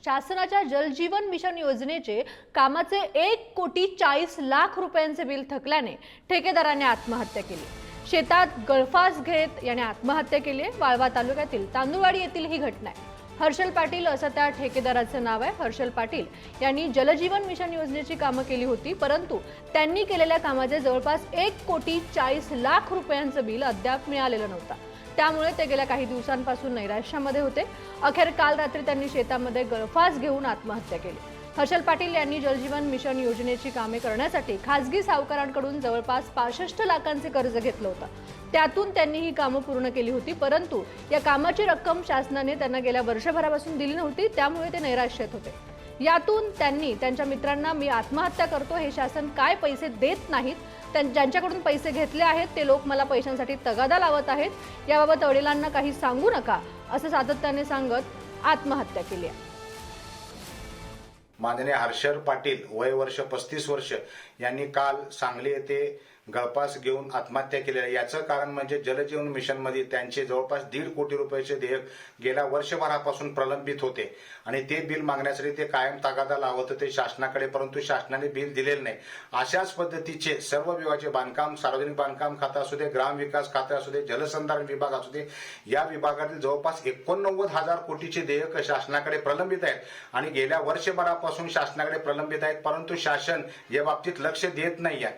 शासनाच्या जलजीवन मिशन योजनेचे कामाचे 1,40,00,000 रुपयांचे बिल थकल्याने ठेकेदाराने आत्महत्या केली। शेतात गळफास घेत याने आत्महत्या केली। वाळवा तालुक्यातील तांदुळवाडी येथील ही घटना आहे। हर्षल पाटील असं त्या ठेकेदाराचं नाव आहे। हर्षल पाटील यांनी जलजीवन मिशन योजनेची कामं केली होती, परंतु त्यांनी केलेल्या कामाचे जवळपास 1,40,00,000 रुपयांचं बिल अद्याप मिळालेलं नव्हतं। त्यामुळे ते गेल्या काही दिवसांपासून नैराश्यामध्ये होते। अखेर काल रात्री त्यांनी शेतामध्ये गळफास घेऊन आत्महत्या केली। हर्षल पाटील यांनी जलजीवन मिशन योजनेची कामे करण्यासाठी खासगी सावकारांकडून जवळपास 65 लाखांचे कर्ज घेतलं होतं। त्यातून त्यांनी ही कामं पूर्ण केली होती, परंतु या कामाची रक्कम शासनाने त्यांना गेल्या वर्षभरापासून दिली नव्हती, त्यामुळे ते नैराश्यात होते। यातून त्यांनी त्यांच्या मित्रांना मी आत्महत्या करतो, हे शासन काय पैसे देत नाहीत, ज्यांच्याकडून पैसे घेतले आहेत ते लोक मला पैशांसाठी तगादा लावत आहेत, याबाबत वडिलांना काही सांगू नका असं सातत्याने सांगत आत्महत्या केली आहे। माननीय हर्षल पाटील वय वर्ष 35 वर्ष यांनी काल सांगली येथे गळफास घेऊन आत्महत्या केली आहे। याचं कारण म्हणजे जलजीवन मिशन मध्ये त्यांचे जवळपास 1.5 कोटी रुपयाचे देयक गेल्या वर्षभरापासून प्रलंबित होते आणि ते बिल मागण्यासाठी ते कायम तगादा लावत होते शासनाकडे, परंतु शासनाने बिल दिलेले नाही। अशाच पद्धतीचे सर्व विभागाचे बांधकाम, सार्वजनिक बांधकाम खातं असू दे, ग्रामविकास खातं असू दे, जलसंधारण विभाग असू दे, या विभागातील जवळपास 89,000 कोटीचे देयक शासनाकडे प्रलंबित आहेत आणि गेल्या वर्षभरापासून शासनाकडे प्रलंबित आहेत, परंतु शासन या बाबतीत लक्ष देत नाही आहे।